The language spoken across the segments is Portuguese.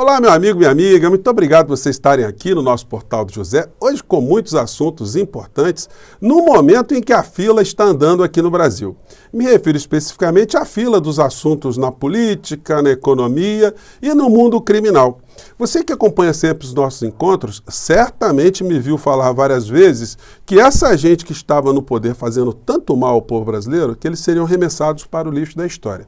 Olá, meu amigo, minha amiga, muito obrigado por vocês estarem aqui no nosso Portal do José, hoje com muitos assuntos importantes, no momento em que a fila está andando aqui no Brasil. Me refiro especificamente à fila dos assuntos na política, na economia e no mundo criminal. Você que acompanha sempre os nossos encontros, certamente me viu falar várias vezes que essa gente que estava no poder fazendo tanto mal ao povo brasileiro, que eles seriam arremessados para o lixo da história.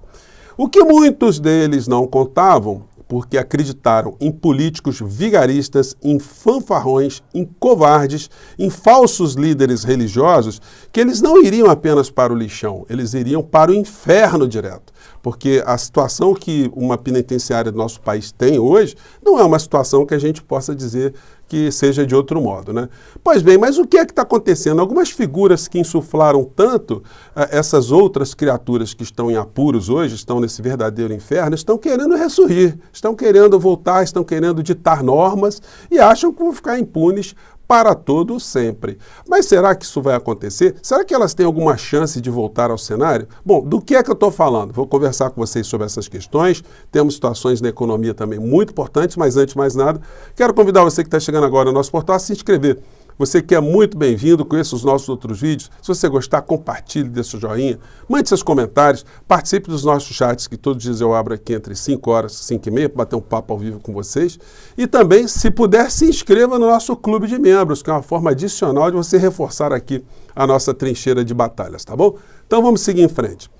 O que muitos deles não contavam, porque acreditaram em políticos vigaristas, em fanfarrões, em covardes, em falsos líderes religiosos, que eles não iriam apenas para o lixão, eles iriam para o inferno direto. Porque a situação que uma penitenciária do nosso país tem hoje não é uma situação que a gente possa dizer que seja de outro modo, né? Pois bem, mas o que é que está acontecendo? Algumas figuras que insuflaram tanto essas outras criaturas que estão em apuros hoje, estão nesse verdadeiro inferno, estão querendo ressurgir, estão querendo voltar, estão querendo ditar normas e acham que vão ficar impunes para todo sempre. Mas será que isso vai acontecer? Será que elas têm alguma chance de voltar ao cenário? Bom, do que é que eu estou falando? Vou conversar com vocês sobre essas questões. Temos situações na economia também muito importantes, mas antes de mais nada, quero convidar você que está chegando agora no nosso portal a se inscrever. Você que é muito bem-vindo, conheça os nossos outros vídeos. Se você gostar, compartilhe, dê seu joinha, mande seus comentários, participe dos nossos chats, que todos os dias eu abro aqui entre 5 horas e 5 e meia, para bater um papo ao vivo com vocês. E também, se puder, se inscreva no nosso clube de membros, que é uma forma adicional de você reforçar aqui a nossa trincheira de batalhas, tá bom? Então vamos seguir em frente.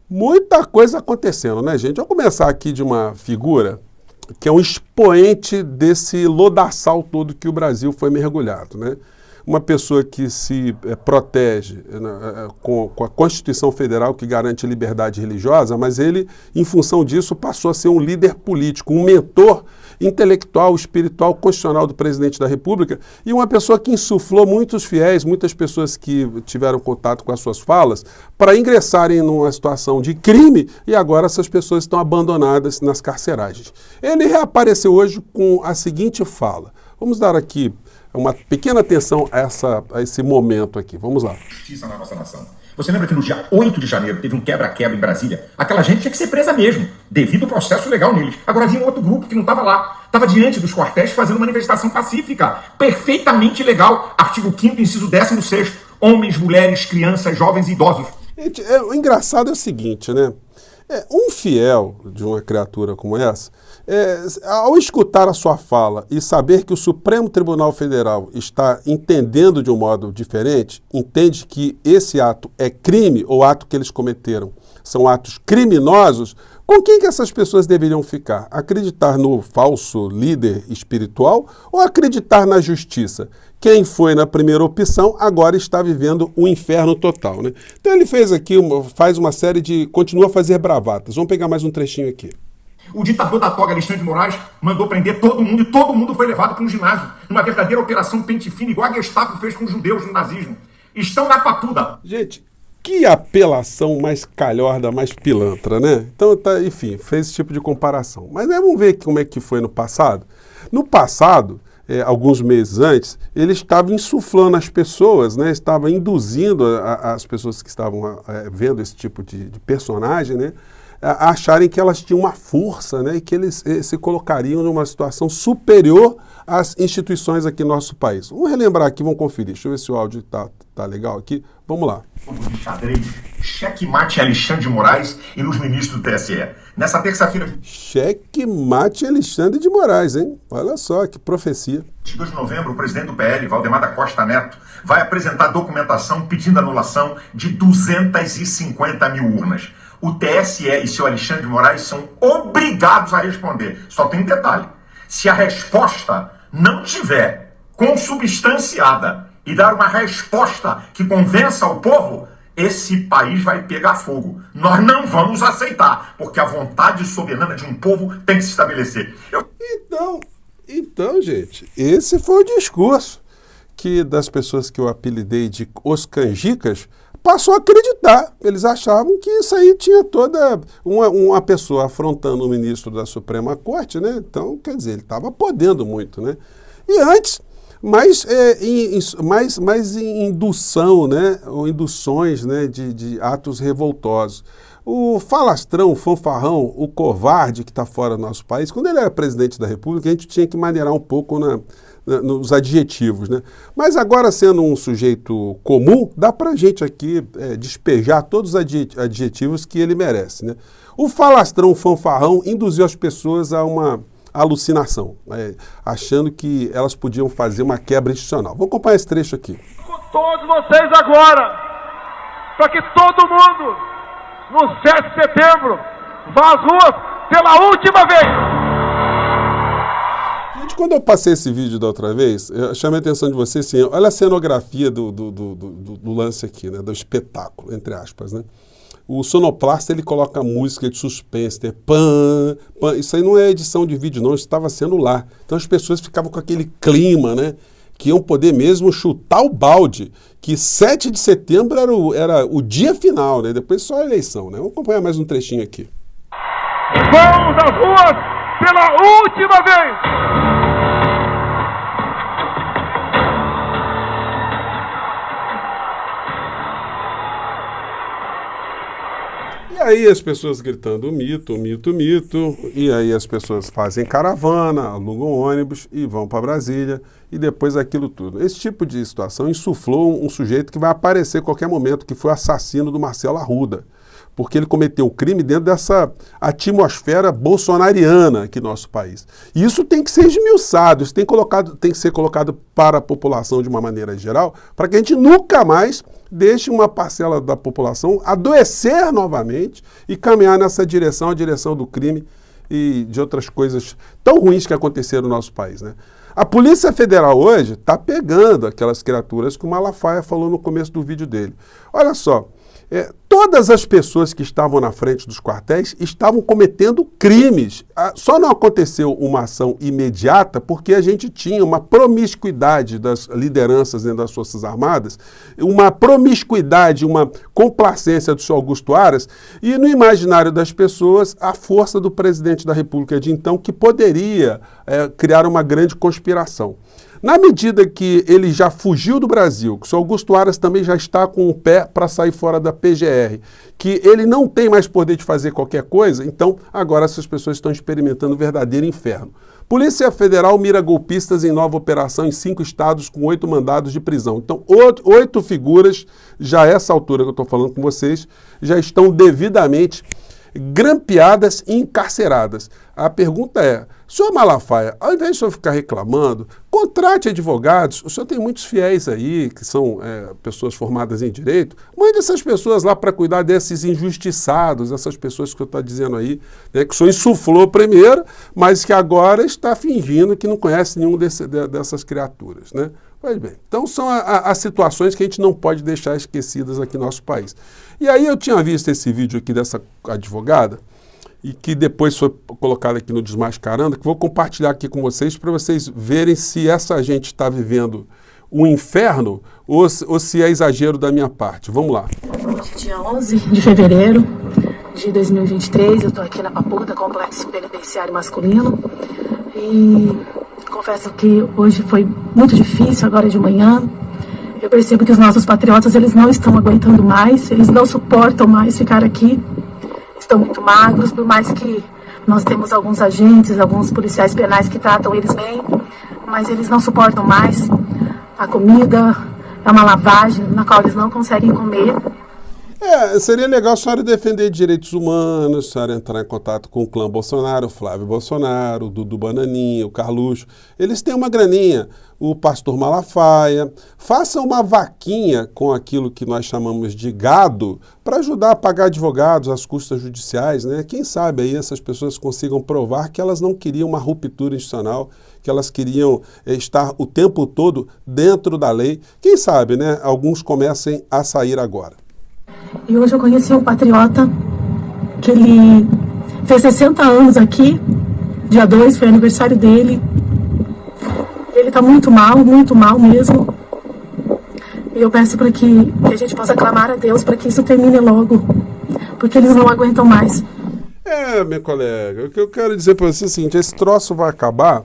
Muita coisa acontecendo, né, gente? Vou começar aqui de uma figura que é um expoente desse lodaçal todo que o Brasil foi mergulhado, né? Uma pessoa que se protege com a Constituição Federal, que garante liberdade religiosa, mas ele, em função disso, passou a ser um líder político, um mentor intelectual, espiritual, constitucional do presidente da República e uma pessoa que insuflou muitos fiéis, muitas pessoas que tiveram contato com as suas falas, para ingressarem numa situação de crime e agora essas pessoas estão abandonadas nas carceragens. Ele reapareceu hoje com a seguinte fala. Vamos dar aqui uma pequena atenção a esse momento aqui. Vamos lá. Justiça na nossa nação. Você lembra que no dia 8 de janeiro teve um quebra-quebra em Brasília? Aquela gente tinha que ser presa mesmo, devido ao processo legal neles. Agora vinha um outro grupo que não estava lá. Estava diante dos quartéis fazendo manifestação pacífica, perfeitamente legal. Artigo 5º, inciso 16º. Homens, mulheres, crianças, jovens e idosos. O engraçado é o seguinte, né? Um fiel de uma criatura como essa, ao escutar a sua fala e saber que o Supremo Tribunal Federal está entendendo de um modo diferente, entende que esse ato é crime ou ato que eles cometeram são atos criminosos, com quem que essas pessoas deveriam ficar? Acreditar no falso líder espiritual ou acreditar na justiça? Quem foi na primeira opção agora está vivendo um inferno total, né? Então ele fez aqui, faz uma série de... continua a fazer bravatas. Vamos pegar mais um trechinho aqui. O ditador da toga, Alexandre de Moraes, mandou prender todo mundo e todo mundo foi levado para um ginásio. Numa verdadeira operação pente fino, igual a Gestapo fez com os judeus no nazismo. Estão na papuda. Gente, que apelação mais calhorda, mais pilantra, né? Então, enfim, fez esse tipo de comparação. Mas vamos ver como é que foi no passado. No passado, alguns meses antes, ele estava insuflando as pessoas, né? Estava induzindo as pessoas que estavam vendo esse tipo de personagem, né? A acharem que elas tinham uma força, né? E que eles se colocariam numa situação superior às instituições aqui no nosso país. Vamos relembrar aqui, vamos conferir. Deixa eu ver se o áudio tá legal aqui. Vamos lá. De xadrez, checkmate em Alexandre de Moraes e nos ministros do TSE. Nessa terça-feira... Checkmate em Alexandre de Moraes, hein? Olha só, que profecia. 22 de novembro, o presidente do PL, Valdemar da Costa Neto, vai apresentar documentação pedindo anulação de 250 mil urnas. O TSE e seu Alexandre de Moraes são obrigados a responder. Só tem um detalhe. Se a resposta não tiver consubstanciada e dar uma resposta que convença o povo, esse país vai pegar fogo. Nós não vamos aceitar, porque a vontade soberana de um povo tem que se estabelecer. Então, gente, esse foi o discurso que das pessoas que eu apelidei de os canjicas passou a acreditar. Eles achavam que isso aí tinha toda uma pessoa afrontando o ministro da Suprema Corte, né? Então, quer dizer, ele estava podendo muito, né? E antes, mais indução, né? Ou induções, né? de atos revoltosos. O falastrão, o fanfarrão, o covarde que está fora do nosso país, quando ele era presidente da República, a gente tinha que maneirar um pouco nos adjetivos, né? Mas agora, sendo um sujeito comum, dá para a gente aqui despejar todos os adjetivos que ele merece, né? O falastrão, o fanfarrão, induziu as pessoas a uma alucinação, achando que elas podiam fazer uma quebra institucional. Vou acompanhar esse trecho aqui. Com todos vocês agora, para que todo mundo, no 7 de setembro, vá às ruas pela última vez. Gente, quando eu passei esse vídeo da outra vez, eu chamei a atenção de vocês, assim, olha a cenografia do lance aqui, né, do espetáculo, entre aspas, né? O sonoplasta, ele coloca música de suspense, né? Pã, pã. Isso aí não é edição de vídeo, não, isso estava sendo lá. Então as pessoas ficavam com aquele clima, né? Que iam poder mesmo chutar o balde, que 7 de setembro era o dia final, né? Depois só a eleição, né? Vamos acompanhar mais um trechinho aqui. Vamos às ruas pela última vez! E aí as pessoas gritando mito, mito, mito, e aí as pessoas fazem caravana, alugam ônibus e vão para Brasília, e depois aquilo tudo. Esse tipo de situação insuflou um sujeito que vai aparecer a qualquer momento, que foi o assassino do Marcelo Arruda, porque ele cometeu um crime dentro dessa atmosfera bolsonariana aqui no nosso país. E isso tem que ser esmiuçado, isso tem que ser colocado para a população de uma maneira geral, para que a gente nunca mais deixe uma parcela da população adoecer novamente e caminhar nessa direção, a direção do crime e de outras coisas tão ruins que aconteceram no nosso país, né? A Polícia Federal hoje está pegando aquelas criaturas que o Malafaia falou no começo do vídeo dele. Olha só, todas as pessoas que estavam na frente dos quartéis estavam cometendo crimes. Só não aconteceu uma ação imediata porque a gente tinha uma promiscuidade das lideranças dentro das Forças Armadas, uma promiscuidade, uma complacência do senhor Augusto Aras, e no imaginário das pessoas a força do presidente da República de então, que poderia criar uma grande conspiração. Na medida que ele já fugiu do Brasil, que o senhor Augusto Aras também já está com o pé para sair fora da PGR, que ele não tem mais poder de fazer qualquer coisa, então agora essas pessoas estão experimentando um verdadeiro inferno. Polícia Federal mira golpistas em nova operação em 5 estados com 8 mandados de prisão. Então, 8 figuras, já a essa altura que eu estou falando com vocês, já estão devidamente grampeadas e encarceradas. A pergunta é, senhor Malafaia, ao invés de o senhor ficar reclamando, contrate advogados, o senhor tem muitos fiéis aí, que são pessoas formadas em direito, mande essas pessoas lá para cuidar desses injustiçados, essas pessoas que o senhor está dizendo aí, né, que o senhor insuflou primeiro, mas que agora está fingindo que não conhece nenhum dessas criaturas, né? Pois bem, então são as situações que a gente não pode deixar esquecidas aqui no nosso país. E aí eu tinha visto esse vídeo aqui dessa advogada, e que depois foi colocado aqui no Desmascarando, que vou compartilhar aqui com vocês para vocês verem se essa gente está vivendo um inferno ou se é exagero da minha parte. Vamos lá. Dia 11 de fevereiro de 2023, eu estou aqui na Papuda, Complexo Penitenciário Masculino, e confesso que hoje foi muito difícil, agora de manhã. Eu percebo que os nossos patriotas, eles não estão aguentando mais, eles não suportam mais ficar aqui. Estão muito magros, por mais que nós temos alguns agentes, alguns policiais penais que tratam eles bem, mas eles não suportam mais. A comida é uma lavagem na qual eles não conseguem comer. Seria legal a senhora defender direitos humanos, a senhora entrar em contato com o clã Bolsonaro, o Flávio Bolsonaro, o Dudu Bananinha, o Carluxo. Eles têm uma graninha, o pastor Malafaia. Faça uma vaquinha com aquilo que nós chamamos de gado para ajudar a pagar advogados, as custas judiciais, né? Quem sabe aí essas pessoas consigam provar que elas não queriam uma ruptura institucional, que elas queriam estar o tempo todo dentro da lei. Quem sabe, né? Alguns comecem a sair agora. E hoje eu conheci um patriota que ele fez 60 anos aqui, dia 2, foi aniversário dele. Ele está muito mal mesmo. E eu peço para que a gente possa clamar a Deus para que isso termine logo, porque eles não aguentam mais. Minha colega, o que eu quero dizer para você é o seguinte, esse troço vai acabar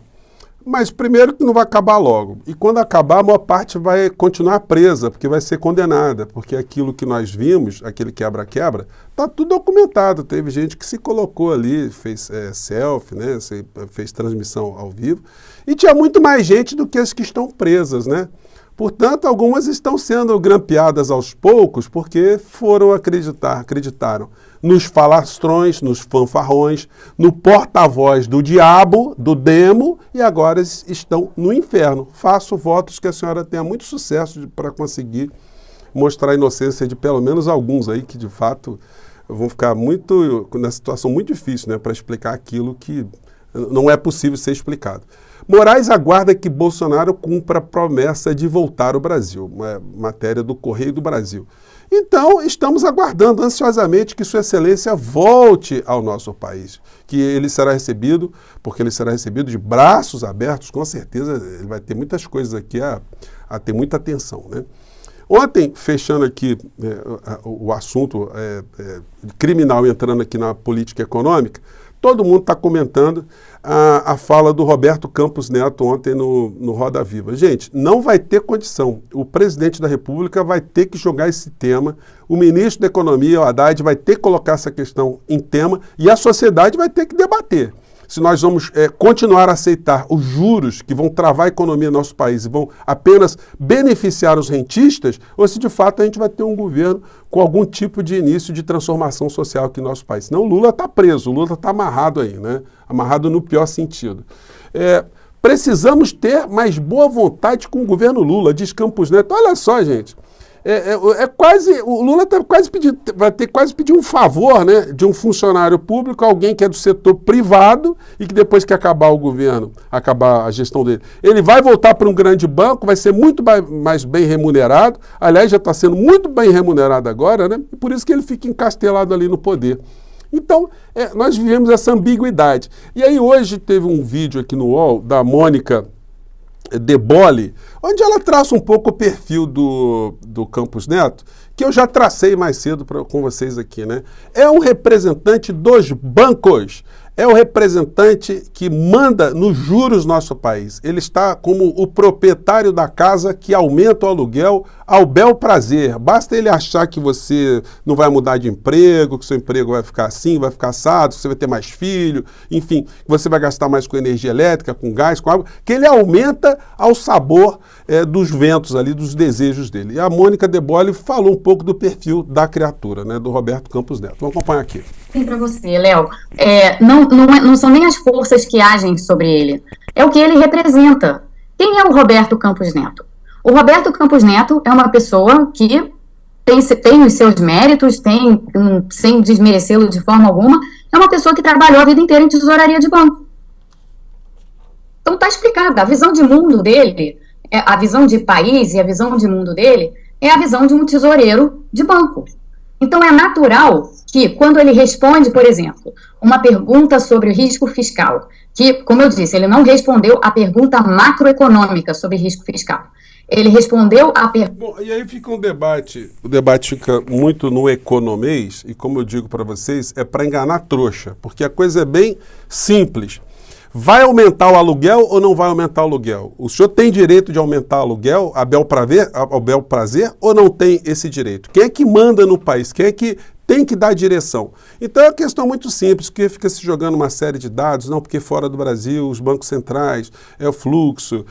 Mas primeiro que não vai acabar logo. E quando acabar, a maior parte vai continuar presa, porque vai ser condenada. Porque aquilo que nós vimos, aquele quebra-quebra, está tudo documentado. Teve gente que se colocou ali, fez selfie, né, fez transmissão ao vivo. E tinha muito mais gente do que as que estão presas, né? Portanto, algumas estão sendo grampeadas aos poucos porque foram acreditaram nos falastrões, nos fanfarrões, no porta-voz do diabo, do demo, e agora estão no inferno. Faço votos que a senhora tenha muito sucesso para conseguir mostrar a inocência de pelo menos alguns aí que, de fato, vão ficar nessa situação muito difícil, né, para explicar aquilo que não é possível ser explicado. Moraes aguarda que Bolsonaro cumpra a promessa de voltar ao Brasil, uma matéria do Correio do Brasil. Então, estamos aguardando ansiosamente que Sua Excelência volte ao nosso país, que ele será recebido, porque ele será recebido de braços abertos, com certeza ele vai ter muitas coisas aqui a ter muita atenção, né? Ontem, fechando aqui o assunto criminal, entrando aqui na política econômica, todo mundo está comentando a fala do Roberto Campos Neto ontem no Roda Viva. Gente, não vai ter condição. O presidente da República vai ter que jogar esse tema, o ministro da Economia, o Haddad, vai ter que colocar essa questão em tema e a sociedade vai ter que debater. Se nós vamos continuar a aceitar os juros que vão travar a economia do nosso país e vão apenas beneficiar os rentistas, ou se de fato a gente vai ter um governo com algum tipo de início de transformação social aqui no nosso país. Senão o Lula está preso, o Lula está amarrado aí, né? Amarrado no pior sentido. Precisamos ter mais boa vontade com o governo Lula, diz Campos Neto. Olha só, gente. O Lula vai ter quase pedir um favor, né, de um funcionário público, alguém que é do setor privado e que depois que acabar o governo, acabar a gestão dele, ele vai voltar para um grande banco, vai ser muito mais bem remunerado, aliás, já está sendo muito bem remunerado agora, né, e por isso que ele fica encastelado ali no poder. Então, nós vivemos essa ambiguidade. E aí hoje teve um vídeo aqui no UOL da Mônica De Bolle, onde ela traça um pouco o perfil do Campos Neto, que eu já tracei mais cedo com vocês aqui, né? É um representante dos bancos, é o representante que manda nos juros do nosso país. Ele está como o proprietário da casa que aumenta o aluguel ao bel prazer. Basta ele achar que você não vai mudar de emprego, que seu emprego vai ficar assim, vai ficar assado, que você vai ter mais filho, enfim, que você vai gastar mais com energia elétrica, com gás, com água, que ele aumenta ao sabor dos ventos ali, dos desejos dele. E a Mônica De Bolle falou um pouco do perfil da criatura, né, do Roberto Campos Neto. Vamos acompanhar aqui. Sim, para você, Léo. Não são nem as forças que agem sobre ele, é o que ele representa. Quem é o Roberto Campos Neto? O Roberto Campos Neto é uma pessoa que tem os seus méritos, sem desmerecê-lo de forma alguma, é uma pessoa que trabalhou a vida inteira em tesouraria de banco. Então está explicado, a visão de mundo dele, a visão de país e a visão de mundo dele é a visão de um tesoureiro de banco. Então é natural que quando ele responde, por exemplo, uma pergunta sobre o risco fiscal, que, como eu disse, ele não respondeu a pergunta macroeconômica sobre risco fiscal. Ele respondeu a pergunta... Bom, e aí fica um debate, o debate fica muito no economês, e como eu digo para vocês, é para enganar trouxa, porque a coisa é bem simples. Vai aumentar o aluguel ou não vai aumentar o aluguel? O senhor tem direito de aumentar o aluguel a bel prazer ou não tem esse direito? Quem é que manda no país? Quem é que tem que dar direção? Então é uma questão muito simples, porque fica se jogando uma série de dados, não, porque fora do Brasil, os bancos centrais, o fluxo,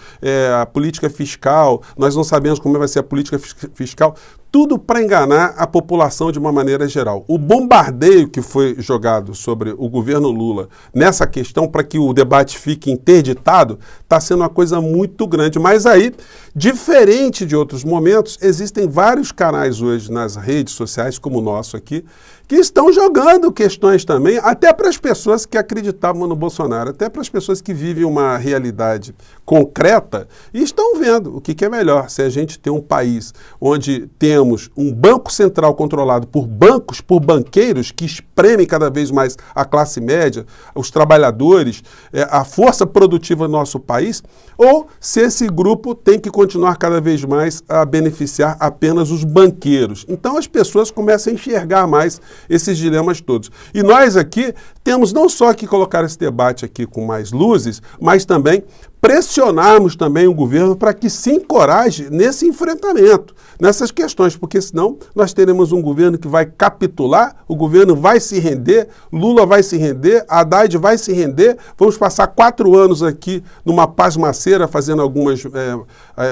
a política fiscal, nós não sabemos como vai ser a política fiscal, tudo para enganar a população de uma maneira geral. O bombardeio que foi jogado sobre o governo Lula nessa questão, para que o debate fique interditado, está sendo uma coisa muito grande. Mas aí, diferente de outros momentos, existem vários canais hoje nas redes sociais, como o nosso aqui, que estão jogando questões também, até para as pessoas que acreditavam no Bolsonaro, até para as pessoas que vivem uma realidade concreta e estão vendo o que é melhor. Se a gente tem um país onde temos um banco central controlado por bancos, por banqueiros que espremem cada vez mais a classe média, os trabalhadores, a força produtiva do nosso país, ou se esse grupo tem que continuar cada vez mais a beneficiar apenas os banqueiros. Então as pessoas começam a enxergar mais esses dilemas todos. E nós aqui temos não só que colocar esse debate aqui com mais luzes, mas também pressionarmos também o governo para que se encoraje nesse enfrentamento, nessas questões, porque senão nós teremos um governo que vai capitular, o governo vai se render, Lula vai se render, Haddad vai se render, vamos passar 4 anos aqui numa pasmaceira fazendo algumas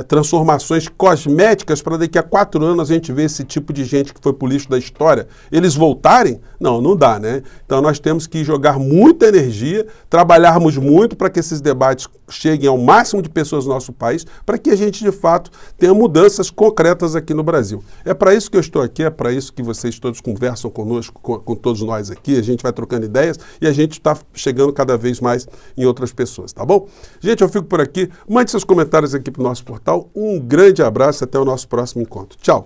transformações cosméticas para daqui a 4 anos a gente ver esse tipo de gente que foi pro lixo da história, eles voltarem? Não, não dá, né? Então nós temos que jogar muita energia, trabalharmos muito para que esses debates cheguem ao máximo de pessoas no nosso país, para que a gente, de fato, tenha mudanças concretas aqui no Brasil. É para isso que eu estou aqui, é para isso que vocês todos conversam conosco, com todos nós aqui, a gente vai trocando ideias e a gente está chegando cada vez mais em outras pessoas, tá bom? Gente, eu fico por aqui, mande seus comentários aqui para o nosso portal, um grande abraço e até o nosso próximo encontro. Tchau!